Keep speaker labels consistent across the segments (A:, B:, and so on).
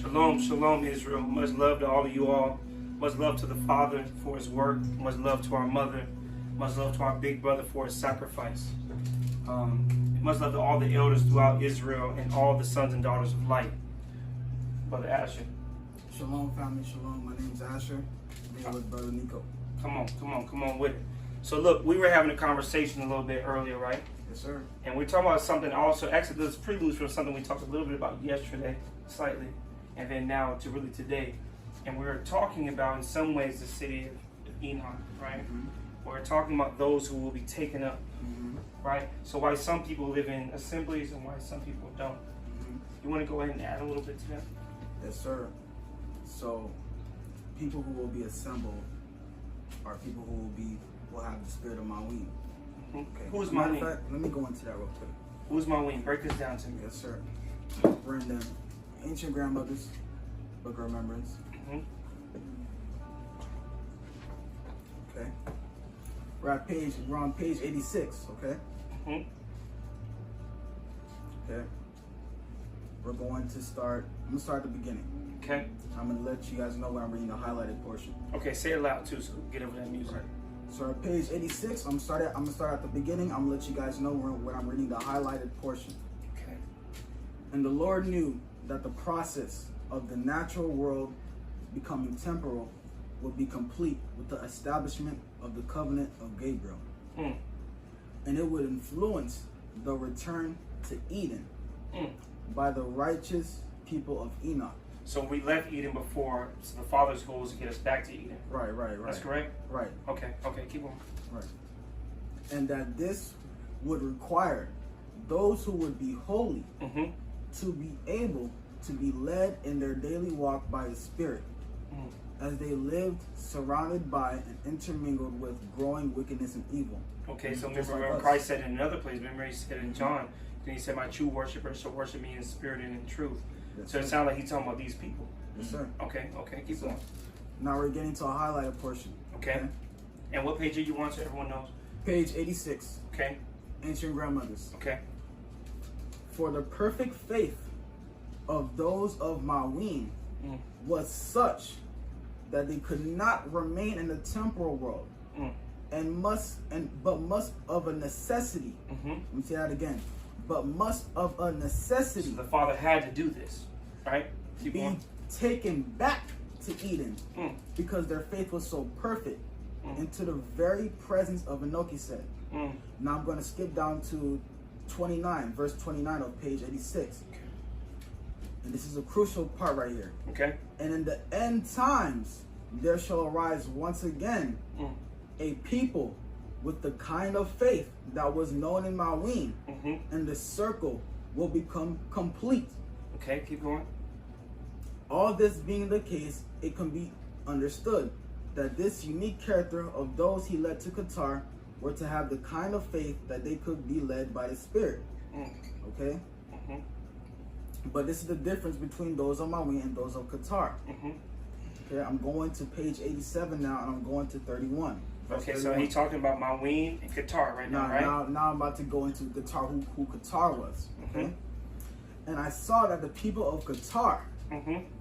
A: Shalom, shalom, Israel. Much love to all of you all. Much love to the Father for his work. Much love to our mother. Much love to our big brother for his sacrifice. Much love to all the elders throughout Israel and all the sons and daughters of light. Brother Asher.
B: Shalom, family. Shalom. My name's Asher. I'm here with Brother Nico.
A: Come on with it. So look, we were having a conversation a little bit earlier, right?
B: Yes, sir.
A: And we're talking about something also, actually this preludes from something we talked a little bit about yesterday, slightly, and then now to really today. And we were talking about, in some ways, the city of Enoch, right? Mm-hmm. We're talking about those who will be taken up, right? So why some people live in assemblies and why some people don't. Mm-hmm. You want to go ahead and add a little bit to that?
B: Yes, sir. So, people who will be assembled are people who will have the spirit of Maween.
A: Mm-hmm. Okay. Who's Maween?
B: Let me go into that real quick.
A: Who's Maween? Break this down to me.
B: Yes, sir. We're in the ancient grandmother's book of remembrance. Mm-hmm. Okay. We're on page 86, okay? Mm-hmm. Okay. We're going to start, I'm going to start at the beginning.
A: Okay.
B: I'm going to let you guys know when I'm reading the highlighted portion.
A: Okay, say it loud too, so get over that music.
B: Right. So at page 86, I'm going to start at the beginning. I'm going to let you guys know when I'm reading the highlighted portion.
A: Okay.
B: And the Lord knew that the process of the natural world becoming temporal would be complete with the establishment of the covenant of Gabriel. And it would influence the return to Eden by the righteous people of Enoch.
A: So we left Eden before, so the Father's goal is to get us back to Eden.
B: Right.
A: That's correct?
B: Right.
A: Okay, keep on.
B: Right. And that this would require those who would be holy to be able to be led in their daily walk by the Spirit, as they lived surrounded by and intermingled with growing wickedness and evil.
A: Okay, so remember Christ said in another place, remember he said in John, then he said, my true worshipers shall worship me in spirit and in truth. Yes, so it sounds like he's talking about these people.
B: Yes, sir.
A: Okay, keep going.
B: Now we're getting to a highlighted portion.
A: Okay. And what page are you on so everyone knows?
B: Page 86.
A: Okay.
B: Ancient grandmothers.
A: Okay.
B: For the perfect faith of those of Maween was such that they could not remain in the temporal world, but must of a necessity. Let me say that again. But must of a necessity.
A: So the Father had to do this, right?
B: Be taken back to Eden because their faith was so perfect into the very presence of Enoch said. Now I'm going to skip down to 29, verse 29 of page 86. Okay. And this is a crucial part right here.
A: Okay.
B: And in the end times, there shall arise once again a people with the kind of faith that was known in Maween, and the circle will become complete.
A: Okay, keep going.
B: All this being the case, it can be understood that this unique character of those he led to Qatar were to have the kind of faith that they could be led by the Spirit. Okay? But this is the difference between those of Maween and those of Qatar. Okay, I'm going to page 87 now, and I'm going to 31.
A: Okay, 31. So he's talking about Maween and Qatar right now, right?
B: Now I'm about to go into Qatar, who Qatar was. Okay? And I saw that the people of Qatar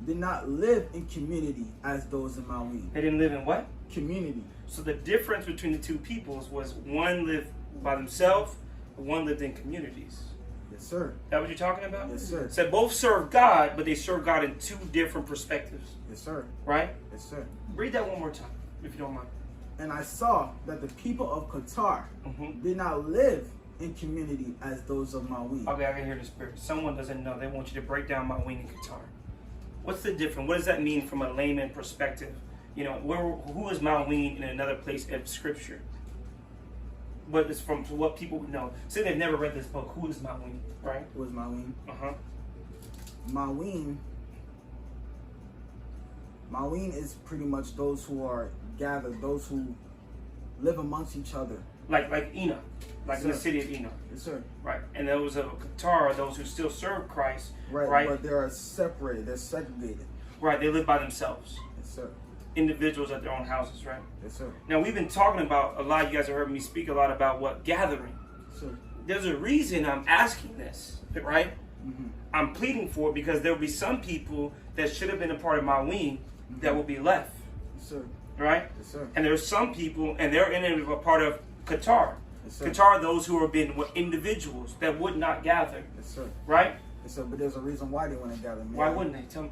B: did not live in community as those in Maween.
A: They didn't live in what?
B: Community.
A: So the difference between the two peoples was one lived by themselves, and one lived in communities.
B: Yes, sir.
A: That what you're talking about?
B: Yes, sir.
A: So both serve God, but they serve God in two different perspectives.
B: Yes, sir.
A: Right?
B: Yes, sir.
A: Read that one more time, if you don't mind.
B: And I saw that the people of Qatar did not live in community as those of Maween.
A: Okay, I can hear the Spirit. Someone doesn't know. They want you to break down Maween and Qatar. What's the difference? What does that mean from a layman perspective? You know, who is Maween in another place of Scripture? But it's from what people would know. Say they've never read this book. Who is Maween, right?
B: Who is Maween? Maween is pretty much those who are gathered, those who live amongst each other.
A: Like Enoch, like in the city of Enoch.
B: Yes, sir.
A: Right. And those of Qatar are those who still serve Christ. Right.
B: But they are separated. They're segregated.
A: Right. They live by themselves.
B: Yes, sir.
A: Individuals at their own houses, right?
B: Yes, sir.
A: Now, we've been talking about, a lot of you guys have heard me speak a lot about what? Gathering.
B: Yes, sir.
A: There's a reason I'm asking this, right? I'm pleading for it because there will be some people that should have been a part of Maween that will be left.
B: Yes, sir.
A: Right?
B: Yes, sir.
A: And there's some people, and they're in a part of Qatar.
B: Yes, sir.
A: Qatar, those who have been individuals that would not gather.
B: Yes, sir.
A: Right?
B: Yes, sir. But there's a reason why they wouldn't gather. Man.
A: Why wouldn't they? Tell me.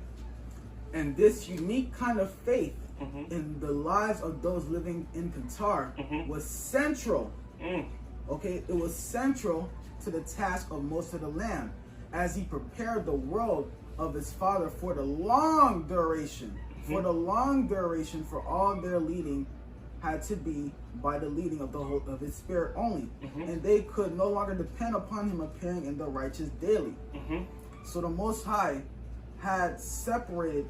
B: And this unique kind of faith
A: Mm-hmm.
B: in the lives of those living in Qatar was central. Okay, it was central to the task of most of the Lamb as he prepared the world of his Father for the long duration. For the long duration, for all their leading had to be by the leading of the whole of his Spirit only, and they could no longer depend upon him appearing in the righteous daily. So the Most High had separated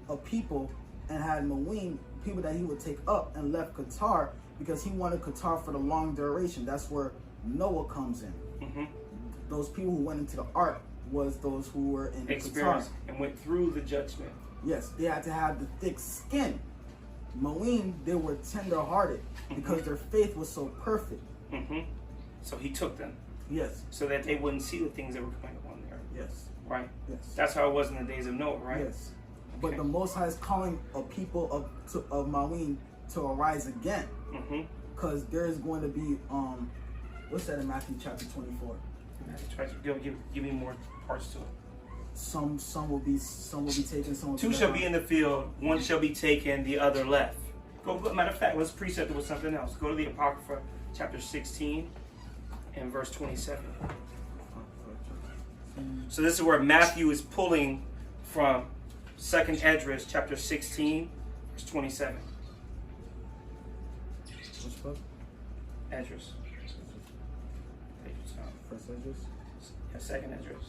B: a people and had Maween, people that he would take up, and left Qatar because he wanted Qatar for the long duration. That's where Noah comes in. Those people who went into the ark was those who were in Qatar
A: and went through the judgment.
B: Yes, they had to have the thick skin. Maween, they were tender-hearted because their faith was so perfect.
A: So he took them.
B: Yes.
A: So that they wouldn't see the things that were coming upon there.
B: Yes.
A: Right?
B: Yes.
A: That's how it was in the days of Noah, right?
B: Yes. But the Most High is calling a people of Maween to arise again. Because there is going to be, what's that in Matthew chapter 24?
A: Try to give me more parts to it.
B: Some will be taken, some will be
A: Two shall be in the field, one shall be taken, the other left. Go. Matter of fact, let's precept it with something else. Go to the Apocrypha, chapter 16, and verse 27. So this is where Matthew is pulling from 2nd Esdras, chapter 16, verse 27.
B: Which book?
A: Esdras. Take your time.
B: First Esdras?
A: Yeah, 2nd Esdras.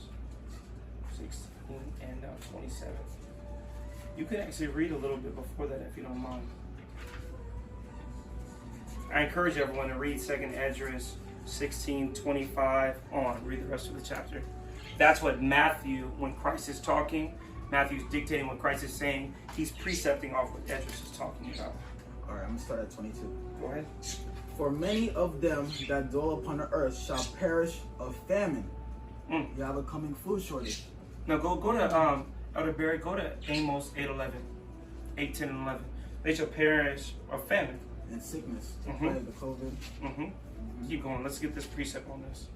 A: 16 and 27. You can actually read a little bit before that if you don't mind. I encourage everyone to read 2nd Esdras 16:25 on. Read the rest of the chapter. That's what Matthew, when Christ is talking, Matthew's dictating what Christ is saying. He's precepting off what Esdras is talking about.
B: All right, I'm going to start at 22.
A: Go ahead.
B: For many of them that dwell upon the earth shall perish of famine. You have a coming food shortage.
A: Now go to Elder Barry, go to Amos 8:11, 8, 10, and 11. They shall perish of famine.
B: And sickness. The COVID.
A: Keep going. Let's get this precept on this.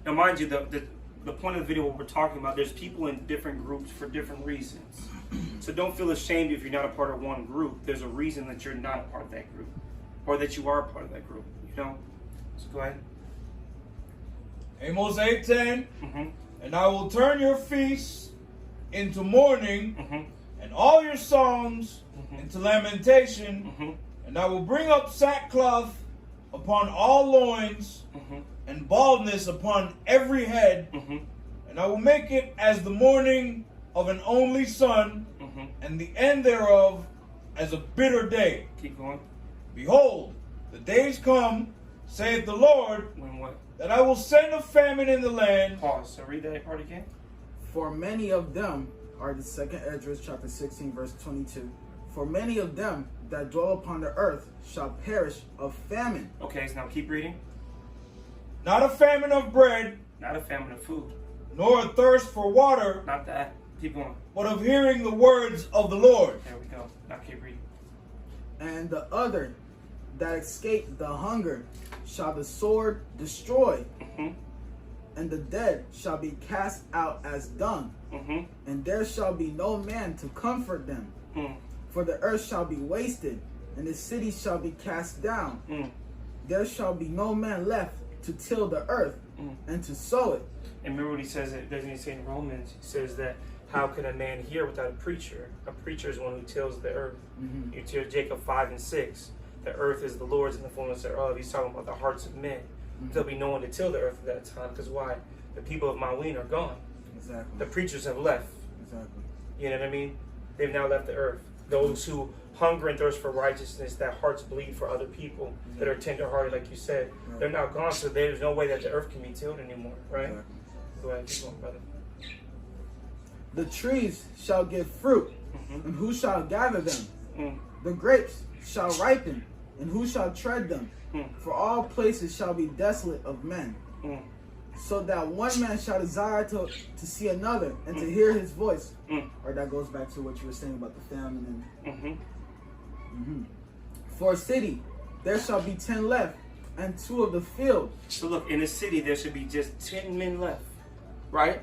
A: Now mind you, the point of the video, what we're talking about, there's people in different groups for different reasons. So don't feel ashamed if you're not a part of one group. There's a reason that you're not a part of that group. Or that you are a part of that group. You know? So go ahead.
C: Amos 8:10. And I will turn your feasts into mourning, and all your songs into lamentation, and I will bring up sackcloth upon all loins, and baldness upon every head, and I will make it as the mourning of an only son, and the end thereof as a bitter day.
A: Keep going.
C: Behold, the days come, saith the Lord,
A: When what?
C: that I will send a famine in the land.
A: Pause. So read that part again.
B: For many of them, are the 2nd Esdras chapter 16 verse 22. For many of them that dwell upon the earth shall perish of famine.
A: Okay, so now keep reading.
C: Not a famine of bread,
A: Not a famine of food.
C: nor a thirst for water,
A: Not that. Keep going.
C: but of hearing the words of the Lord.
A: There we go. Now keep reading.
B: And the other that escape the hunger shall the sword destroy, and the dead shall be cast out as dung, and there shall be no man to comfort them. For the earth shall be wasted, and the cities shall be cast down. There shall be no man left to till the earth and to sow it.
A: And remember what he says, doesn't he say in Romans? He says that how can a man hear without a preacher? A preacher is one who tills the earth. You till Jacob 5 and 6. The earth is the Lord's and the fullness thereof. He's talking about the hearts of men. There'll be no one to till the earth at that time. Because why? The people of Maween are gone.
B: Exactly.
A: The preachers have left.
B: Exactly.
A: You know what I mean? They've now left the earth. Those who hunger and thirst for righteousness, that hearts bleed for other people that are tender-hearted, like you said, they're now gone. So there's no way that the earth can be tilled anymore, right?
B: Exactly.
A: Go ahead, keep going, brother.
B: The trees shall give fruit, and who shall gather them? The grapes shall ripen, and who shall tread them? For all places shall be desolate of men. So that one man shall desire to see another and to hear his voice. Or that goes back to what you were saying about the famine. And, For a city, there shall be 10 left, and 2 of the field.
A: So look, in the city, there should be just 10 men left, right?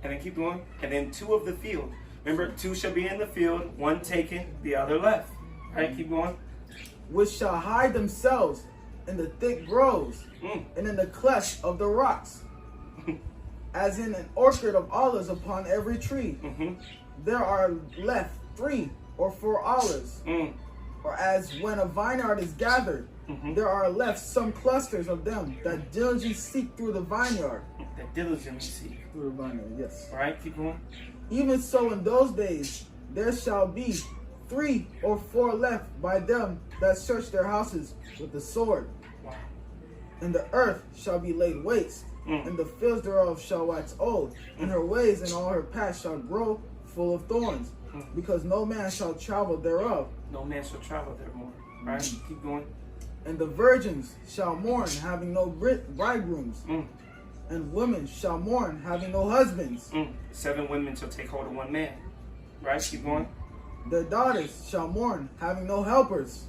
A: And then keep going. And then 2 of the field. Remember, 2 shall be in the field, 1 taken, the other left. Right? Keep going.
B: Which shall hide themselves in the thick groves and in the clefts of the rocks, as in an orchard of olives upon every tree. There are left 3 or 4 olives. Or as when a vineyard is gathered, there are left some clusters of them that diligently seek through the vineyard.
A: That diligently seek.
B: Through the vineyard, yes.
A: All right, keep going.
B: Even so in those days, there shall be 3 or 4 left by them that search their houses with the sword.
A: Wow.
B: And the earth shall be laid waste, and the fields thereof shall wax old, and her ways and all her paths shall grow full of thorns, because no man shall travel thereof.
A: No man shall travel there more. Right? Keep going.
B: And the virgins shall mourn, having no bridegrooms, and women shall mourn, having no husbands.
A: 7 women shall take hold of 1 man. Right? Keep going.
B: Their daughters shall mourn, having no helpers.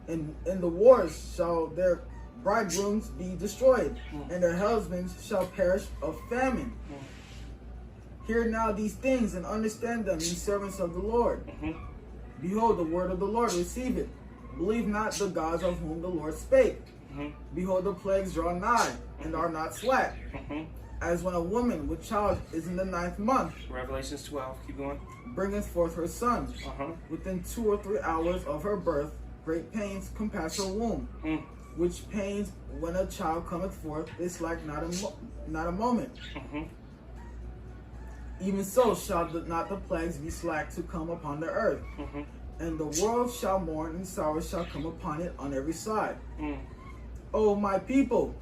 B: And in the wars shall their bridegrooms be destroyed, and their husbands shall perish of famine. Hear now these things and understand them, ye servants of the Lord. Behold, the word of the Lord, receive it. Believe not the gods of whom the Lord spake. Behold, the plagues draw nigh, and are not slack. As when a woman with child is in the 9th month.
A: Revelations 12. Keep going.
B: Bringeth forth her son. Within 2 or 3 hours of her birth, great pains compass her womb. Which pains, when a child cometh forth, is like not a moment. Even so shall not the plagues be slack to come upon the earth. And the world shall mourn, and sorrow shall come upon it on every side. O my people,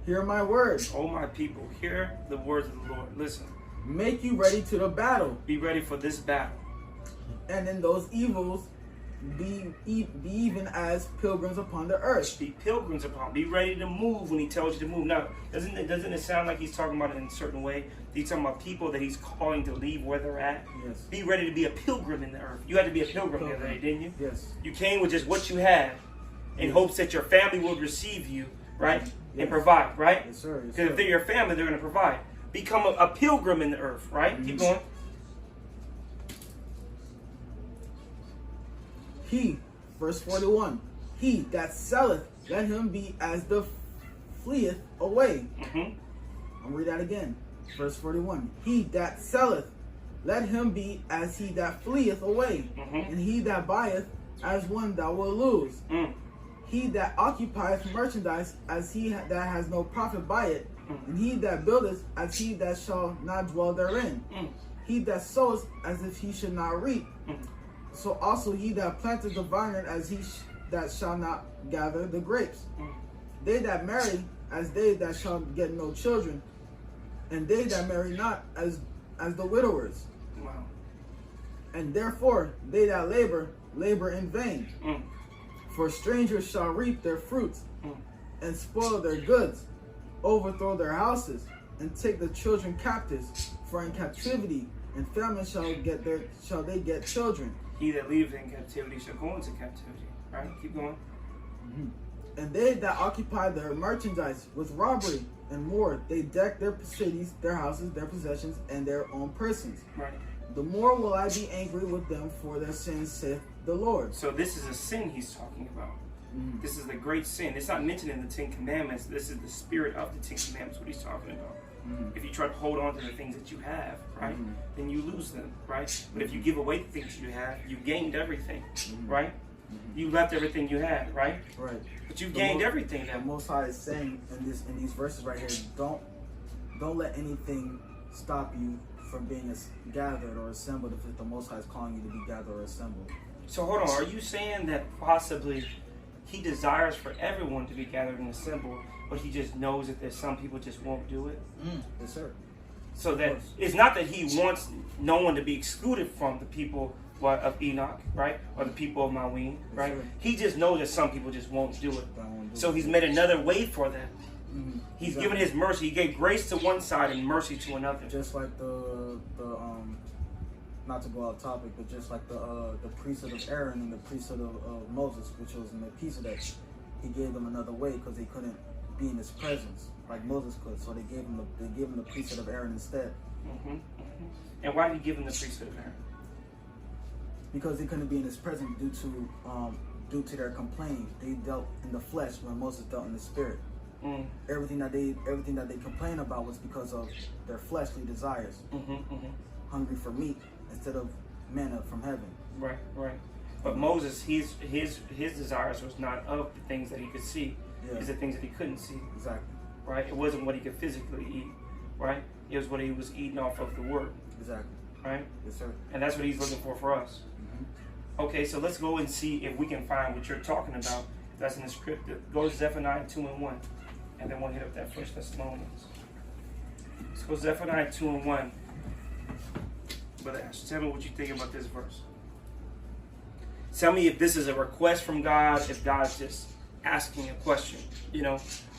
B: hear my words.
A: Oh my people, hear the words of the Lord. Listen.
B: Make you ready to the battle.
A: Be ready for this battle.
B: And in those evils, be even as pilgrims upon the earth.
A: Be pilgrims upon. Be ready to move when he tells you to move. Now, doesn't it sound like he's talking about it in a certain way? He's talking about people that he's calling to leave where they're at.
B: Yes.
A: Be ready to be a pilgrim in the earth. You had to be a pilgrim the other day, didn't you?
B: Yes.
A: You came with just what you had in hopes that your family will receive you, right?
B: Yes.
A: And provide, right?
B: Yes, sir.
A: Because if they're your family, they're going to provide. Become a pilgrim in the earth, right? Keep going.
B: He, verse 41, he that selleth, let him be as the fleeth away. I'll read that again. Verse 41. He that selleth, let him be as he that fleeth away. And he that buyeth, as one that will lose. He that occupieth merchandise, as he that has no profit by it. And he that buildeth, as he that shall not dwell therein. He that soweth, as if he should not reap. So also he that planteth the vineyard, as he that shall not gather the grapes. They that marry, as they that shall get no children, and they that marry not, as the widowers.
A: Wow.
B: And therefore they that labor in vain. For strangers shall reap their fruits, and spoil their goods, overthrow their houses, and take the children captives. For in captivity and famine shall they get children.
A: He that leaves in captivity shall go into captivity. Right? Keep going.
B: And they that occupy their merchandise with robbery and more, they deck their cities, their houses, their possessions, and their own persons.
A: Right.
B: The more will I be angry with them for their sins, saith the Lord.
A: So this is a sin he's talking about. This is the great sin. It's not mentioned in the 10 Commandments. This is the spirit of the 10 Commandments, what he's talking about. If you try to hold on to the things that you have, right, then you lose them, right? But if you give away the things you have, you gained everything, right? You left everything you had, right?
B: Right.
A: But you gained everything
B: The
A: now.
B: Most High is saying in these verses right here, don't let anything stop you from being gathered or assembled if the Most High is calling you to be gathered or assembled.
A: So hold on, are you saying that possibly he desires for everyone to be gathered and assembled, but he just knows that there's some people just won't do it?
B: Yes, sir.
A: So that it's not that he wants no one to be excluded from the people of Enoch, right? Or the people of Mawin, right?
B: Sure.
A: He just knows that some people just won't do it. So he's made another way for them, He's given his mercy. He gave grace to one side and mercy to another.
B: Just like the not to go off topic, but just like the priesthood of Aaron and the priesthood of Moses, which was in the Melchizedek, he gave them another way because they couldn't be in his presence like Moses could. So they gave him the priesthood of Aaron instead.
A: And why did he give him the priesthood of Aaron?
B: Because they couldn't be in his presence due to their complaining. They dealt in the flesh when Moses dealt in the spirit. Everything that they complained about was because of their fleshly desires, hungry for meat instead of manna from heaven.
A: Right. But Moses, his desires was not of the things that he could see. It's the things that he couldn't see.
B: Exactly.
A: Right. It wasn't what he could physically eat. Right. It was what he was eating off of the word.
B: Exactly.
A: Right.
B: Yes, sir.
A: And that's what he's looking for us. Okay, so let's go and see if we can find what you're talking about. That's in the script. Go to Zephaniah 2:1. And then we'll hit up that 1 Thessalonians. Let's go Zephaniah 2:1. Brother Ash, tell me what you think about this verse. Tell me if this is a request from God, if God's just asking a question,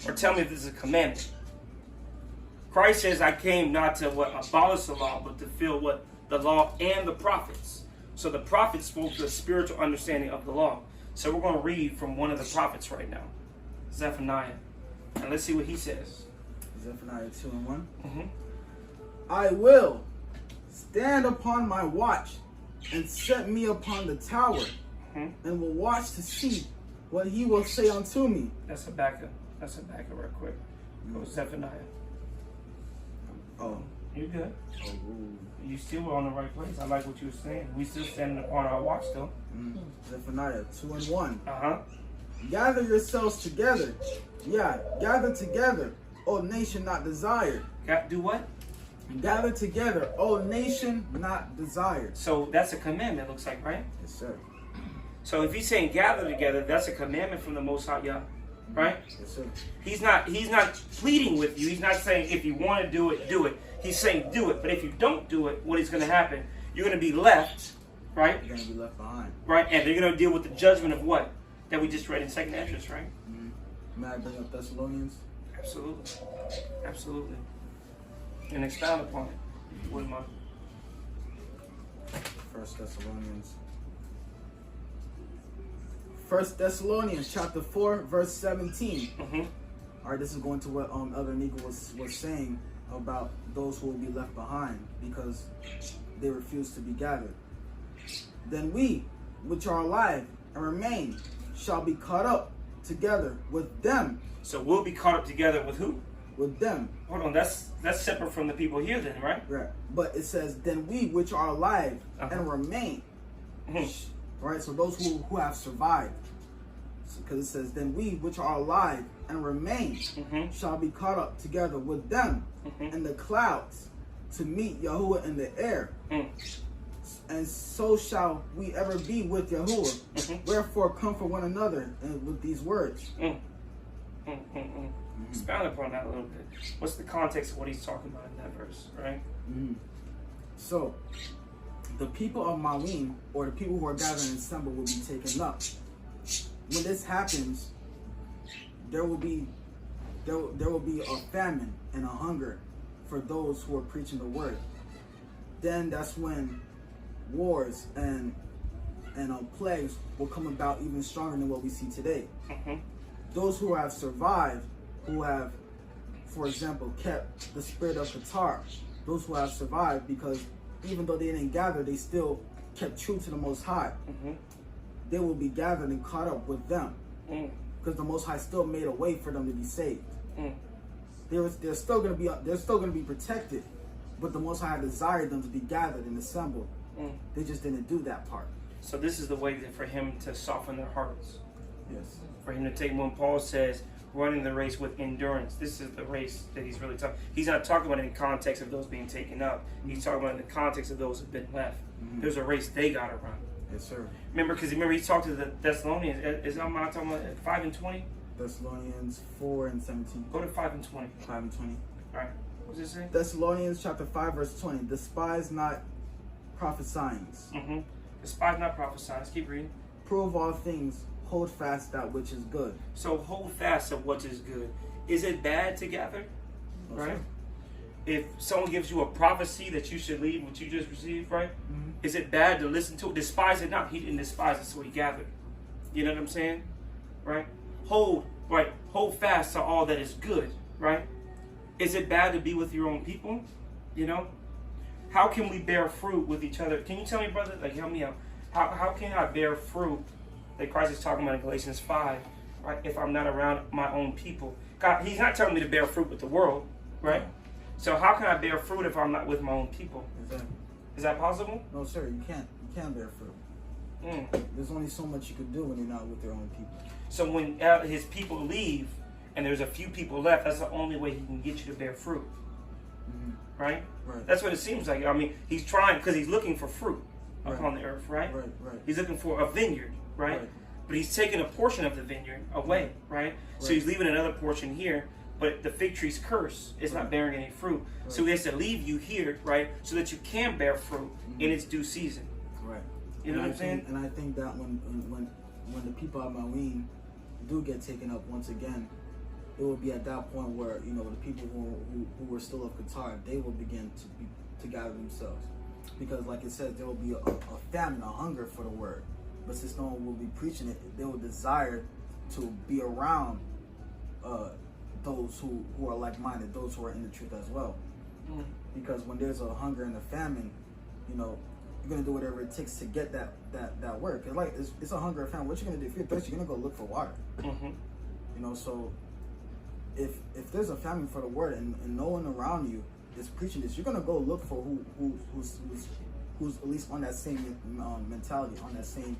A: or tell me if this is a commandment. Christ says, I came not to abolish the law, but to fulfill what? The law and the prophets. So the prophets spoke the spiritual understanding of the law. So we're going to read from one of the prophets right now, Zephaniah. And let's see what he says.
B: Zephaniah 2:1. I will stand upon my watch and set me upon the tower, and will watch to see what he will say unto me.
A: That's a backup real quick. Go Zephaniah.
B: Oh.
A: You're good.
B: Oh.
A: You still were on the right place. I like what you were saying. We still standing upon our watch though.
B: Zephaniah 2:1.
A: Gather
B: yourselves together. Yeah, gather together, O nation not desired.
A: Do what?
B: Gather together, O nation not desired.
A: So that's a commandment, looks like, right?
B: Yes, sir.
A: So if he's saying gather together, that's a commandment from the Most High Yah, right?
B: Yes, sir.
A: He's not pleading with you. He's not saying if you want to do it, do it. He's saying do it. But if you don't do it, what is going to happen? You're going to be left, right?
B: You're going to be left behind.
A: Right, and they're going to deal with the judgment of what? That we just read in 2nd Ezra, right?
B: May I bring up Thessalonians?
A: Absolutely. And expound upon it, if you wouldn't mind.
B: 1 Thessalonians. 1 Thessalonians chapter 4, verse 17. All right, this is going to what Elder Nico was saying about those who will be left behind because they refuse to be gathered. Then we, which are alive and remain, shall be caught up together with them.
A: So we'll be caught up together with who?
B: With them.
A: Hold on, that's separate from the people here then, right?
B: Right. But it says, then we which are alive and remain. Right? So those who have survived. Because it says, then we which are alive and remain shall be caught up together with them in the clouds to meet Yahuwah in the air. And so shall we ever be with Yahuwah. Wherefore comfort one another with these words.
A: Expound upon that a little bit. What's the context of what he's talking about in that verse, right?
B: So, the people of Mawim, or the people who are gathered and assembled, will be taken up. When this happens, there will be a famine and a hunger for those who are preaching the word. Then that's when wars and plagues will come about even stronger than what we see today. Those who have survived, who have, for example, kept the spirit of Qatar, those who have survived because even though they didn't gather, they still kept true to the Most High. They will be gathered and caught up with them because the Most High still made a way for them to be saved. They're still going to be protected, but the Most High desired them to be gathered and assembled. They just didn't do that part.
A: So this is the way for him to soften their hearts.
B: Yes.
A: For him to take, when Paul says, running the race with endurance, this is the race that he's really talking. He's not talking about it in context of those being taken up. He's talking about it in the context of those who've been left. There's a race they got to run.
B: Yes, sir.
A: Remember he talked to the Thessalonians. Is I'm not talking about 5 and 20?
B: Thessalonians 4 and 17.
A: Go to 5 and 20.
B: 5 and 20.
A: All right. What's it say?
B: Thessalonians chapter 5 verse 20. Despise not prophesying.
A: Despise not prophesying. Let's keep reading.
B: Prove all things. Hold fast that which is good.
A: So hold fast of what is good. Is it bad to gather?
B: No,
A: Right?
B: sir.
A: If someone gives you a prophecy that you should leave what you just received, right?
B: Mm-hmm.
A: Is it bad to listen to it? Despise it not. He didn't despise it, so he gathered. You know what I'm saying? Right? Hold fast to all that is good, right? Is it bad to be with your own people? You know? How can we bear fruit with each other? Can you tell me, brother? Like, help me out. How can I bear fruit that Christ is talking about in Galatians 5, right? If I'm not around my own people. God, he's not telling me to bear fruit with the world, right? So how can I bear fruit if I'm not with my own people?
B: Exactly.
A: Is that possible?
B: No, sir. You can't bear fruit. There's only so much you can do when you're not with your own people.
A: So when his people leave and there's a few people left, that's the only way he can get you to bear fruit. Right?
B: Right.
A: That's what it seems like. I mean, he's trying because he's looking for fruit
B: Right.
A: upon the earth, right?
B: Right.
A: He's looking for a vineyard, right? But he's taking a portion of the vineyard away, right? So he's leaving another portion here, but the fig tree's cursed. It's not bearing any fruit. So he has to leave you here, right? So that you can bear fruit in its due season.
B: Right.
A: You know what I'm saying?
B: And I think that when the people of Maween do get taken up once again, it will be at that point where, you know, the people who were still of Qatar, they will begin to gather themselves. Because like it says, there will be a famine, a hunger for the word. But since no one will be preaching it, they will desire to be around those who are like-minded, those who are in the truth as well. Because when there's a hunger and a famine, you know, you're gonna do whatever it takes to get that word. Cause like it's a hunger and famine. What you're gonna do if you're thirsty? You're gonna go look for water. You know, so if there's a famine for the word and no one around you is preaching this, you're gonna go look for who's at least on that same mentality, on that same,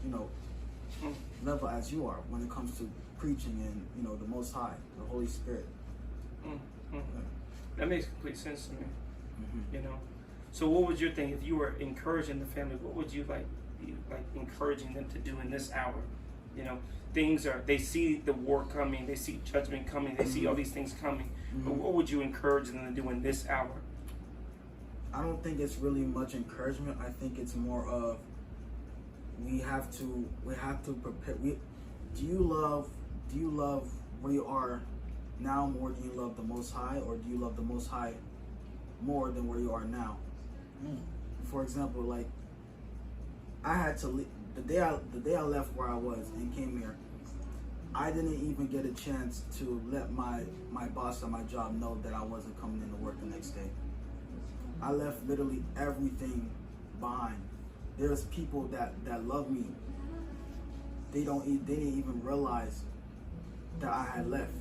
B: you know, level as you are when it comes to preaching and, you know, the Most High, the Holy Spirit.
A: That makes complete sense to me. You know, so what would your thing if you were encouraging the family? What would you be encouraging them to do in this hour? You know, they see the war coming, they see judgment coming, they see all these things coming. But what would you encourage them to do in this hour?
B: I don't think it's really much encouragement. I think it's more of we have to prepare. Do you love where you are now more than you love the Most High, or do you love the Most High more than where you are now? For example, like I had to leave the day I left where I was and came here. I didn't even get a chance to let my boss at my job know that I wasn't coming into work the next day. I left literally everything behind. There's people that love me. They didn't even realize that I had left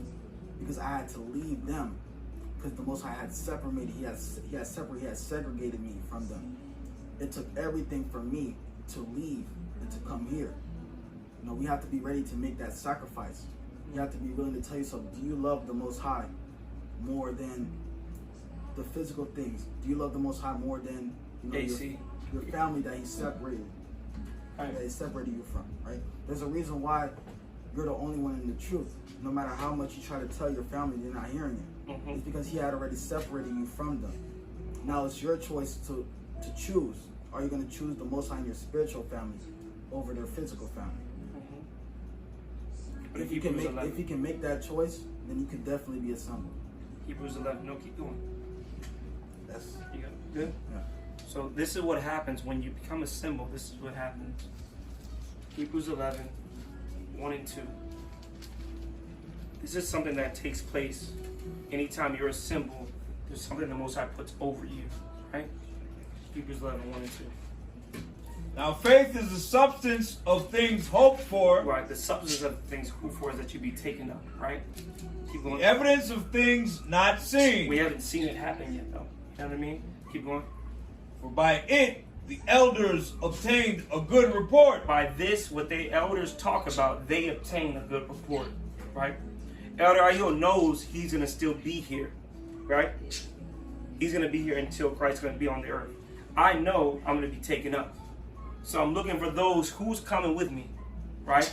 B: because I had to leave them because the Most High had separated. He had segregated me from them. It took everything for me to leave and to come here. You know, we have to be ready to make that sacrifice. You have to be willing to tell yourself, do you love the Most High more than the physical things? Do you love the Most High more than, you know, your family that He separated, that He separated you from, right? There's a reason why you're the only one in the truth. No matter how much you try to tell your family, they're not hearing it. It's because He had already separated you from them. Now it's your choice to choose. Are you going to choose the Most High in your spiritual family over their physical family? If you can make that choice, then you can definitely be assembled.
A: Hebrews 11. No, keep going.
B: That's
A: You good?
B: Yeah.
A: So this is what happens when you become a symbol. This is what happens. Hebrews 11, 1 and 2. This is something that takes place anytime you're a symbol. There's something the Most High puts over you, right? Hebrews 11, 1 and 2.
C: Now faith is the substance of things hoped for.
A: Right, the substance of things hoped for is that you be taken up, right? Keep going.
C: The evidence of things not seen.
A: We haven't seen it happen yet, though. You know what I mean? Keep going.
C: For by it the elders obtained a good report.
A: By this, what the elders talk about, they obtain a good report, right? Elder Ayil knows he's going to still be here, right? He's going to be here until Christ's going to be on the earth. I know I'm going to be taken up. So I'm looking for those who's coming with me, right?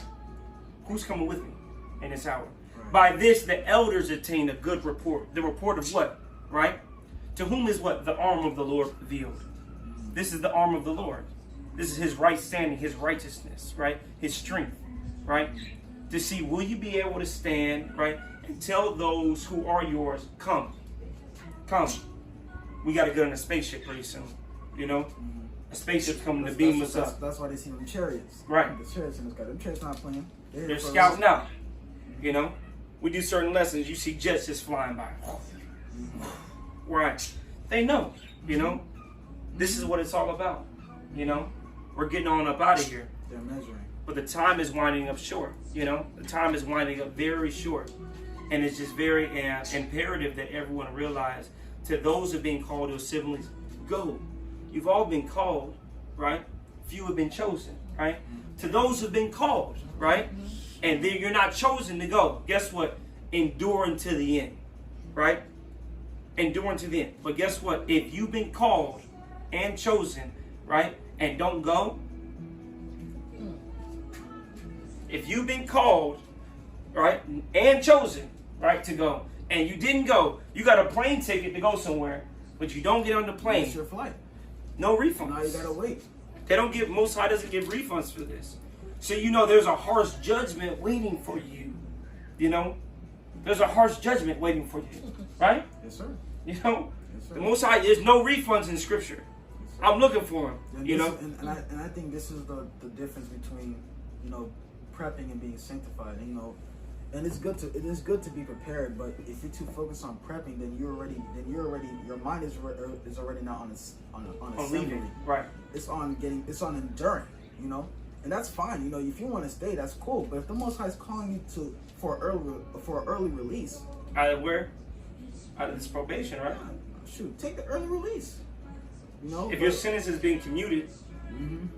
A: Who's coming with me in this hour? Right. By this, the elders obtain a good report. The report of what, right? To whom is what? The arm of the Lord revealed. This is the arm of the Lord. This is His right standing, His righteousness, right? His strength, right? To see, will you be able to stand, right? and tell those who are yours, come. We got to get in a spaceship pretty soon. You know? A spaceship's coming to beam us up.
B: That's why they see them chariots.
A: Right.
B: The chariots in the sky. Them chariots not playing.
A: They're scouting out. You know? We do certain lessons. You see jets just flying by. Right. They know. You know? This is what it's all about. You know? We're getting on up out of here.
B: They're measuring.
A: But the time is winding up short. You know? The time is winding up very short. And it's just very imperative that everyone realize, to those who have been called to assemblies, go. You've all been called, right? Few have been chosen, right? To those who have been called, right? And then you're not chosen to go. Guess what? Endure until the end, right? Endure until the end. But guess what? If you've been called and chosen, right, and don't go, if you've been called, right, and chosen, right, to go, and you didn't go, you got a plane ticket to go somewhere, but you don't get on the plane.
B: It's your flight.
A: No refunds.
B: Now you gotta wait.
A: They don't give, Most High doesn't give refunds for this. So you know there's a harsh judgment waiting for you. You know? There's a harsh judgment waiting for you. Right?
B: Yes, sir.
A: You know?
B: Yes, sir.
A: The Most High, there's no refunds in Scripture.
B: Yes,
A: I'm looking for them.
B: And
A: You
B: this
A: know?
B: is- and I think this is the difference between, you know, prepping and being sanctified. And, you know, and it is good to be prepared. But if you're too focused on prepping, then your mind is already not on assembly.
A: Leaving. Right.
B: It's on enduring. You know, and that's fine. You know, if you want to stay, that's cool. But if the Most High is calling you for early release,
A: Out of where? Out of this probation, right?
B: shoot, take the early release. You know,
A: If your sentence is being commuted,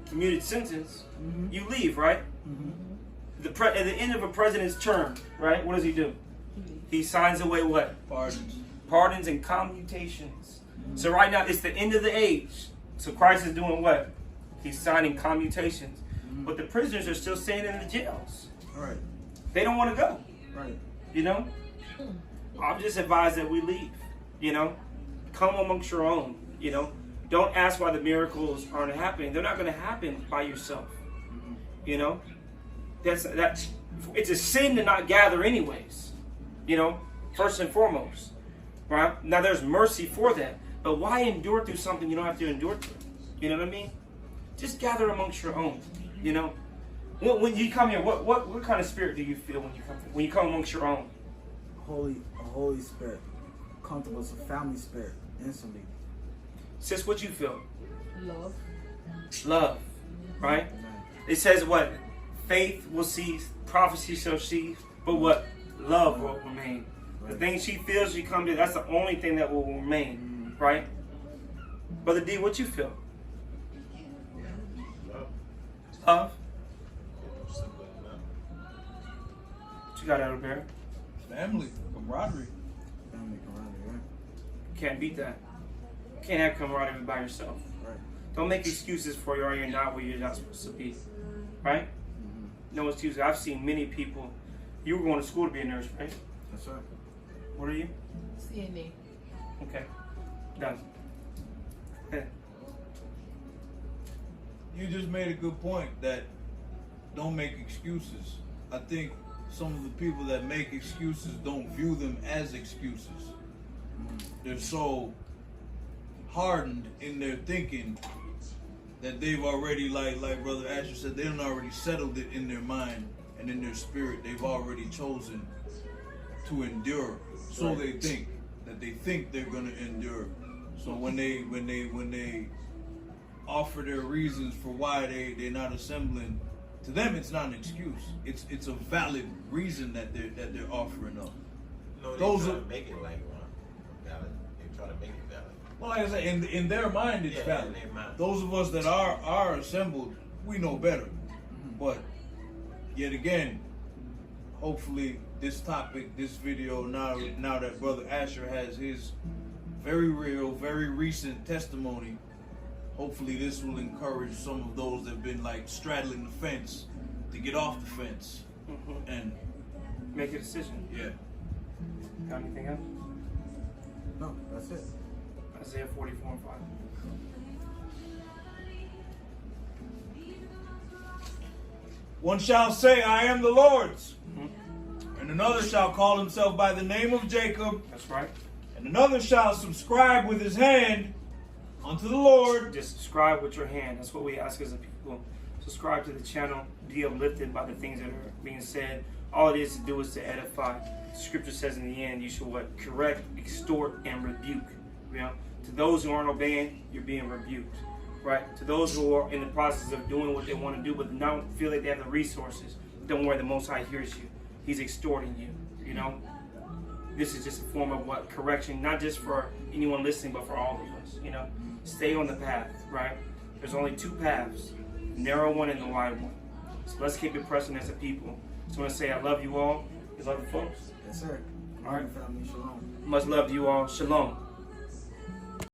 A: commuted sentence, you leave, right? At the end of a president's term, right? What does he do? He signs away what?
C: Pardons.
A: Pardons and commutations. So right now it's the end of the age. So Christ is doing what? He's signing commutations. But the prisoners are still staying in the jails.
B: right,
A: They don't want to go.
B: right.
A: You know? I'm just advised that we leave. You know? Come amongst your own. You know? Don't ask why the miracles aren't happening. They're not going to happen by yourself. You know? That's it's a sin to not gather anyways. You know? First and foremost. Right? Now there's mercy for that. But why endure through something you don't have to endure through? You know what I mean? Just gather amongst your own. You know? When you come here, what kind of spirit do you feel when you come amongst your own?
B: A holy spirit, comfortable. It's a family spirit, instantly.
A: Sis, what you feel?
D: Love.
A: Love. Right? It says what? Faith will cease, prophecy shall cease, but what? Love will remain. The thing she feels, she comes to, that's the only thing that will remain. Right? Brother D, what you feel? Love? What you got out of there?
C: Family, camaraderie.
B: Family camaraderie, right?
A: Can't beat that. Can't have camaraderie by yourself.
B: Right.
A: Don't make excuses for you or you're not where you're not supposed to be. Right? No excuses. I've seen many people. You were going to school to be a nurse, right?
B: That's right.
A: What are you?
D: CNA.
A: Okay. Done.
C: You just made a good point that don't make excuses. I think some of the people that make excuses don't view them as excuses. They're so hardened in their thinking that they've already, like Brother Asher said, they've already settled it in their mind and in their spirit. They've already chosen to endure. So they think that they think they're gonna endure. So when they offer their reasons for why they're not assembling, to them it's not an excuse. It's a valid reason that they're offering up.
E: No, they
C: Those
E: try
C: are-
E: to make it like valid. They try to make it valid.
C: Well, like I said, in their mind it's
E: Yeah,
C: valid.
E: in their mind.
C: Those of us that are assembled, we know better. But yet again, hopefully this topic, this video, now that Brother Asher has his very real, very recent testimony, hopefully this will encourage some of those that have been like straddling the fence to get off the fence and
A: Make a decision.
C: yeah.
A: Got anything else?
B: No, that's it.
A: Isaiah 44:5.
C: One shall say, I am the Lord's, and another shall call himself by the name of Jacob,
A: That's right.
C: and another shall subscribe with his hand unto the Lord.
A: Just subscribe with your hand. That's what we ask as a people. Subscribe to the channel. Be uplifted by the things that are being said. All it is to do is to edify. The scripture says in the end, you should what? Correct, extort, and rebuke. You know, to those who aren't obeying, you're being rebuked. Right? To those who are in the process of doing what they want to do, but don't feel like they have the resources, don't worry, the Most High hears you. He's extorting you. You know, this is just a form of what? Correction, not just for anyone listening, but for all of us. You know, stay on the path. Right? There's only two paths, the narrow one and the wide one. So let's keep it pressing as a people. So I want to say I love you all. You love you folks?
B: Yes, sir.
A: All right.
B: Family, shalom.
A: Much love to you all. Shalom.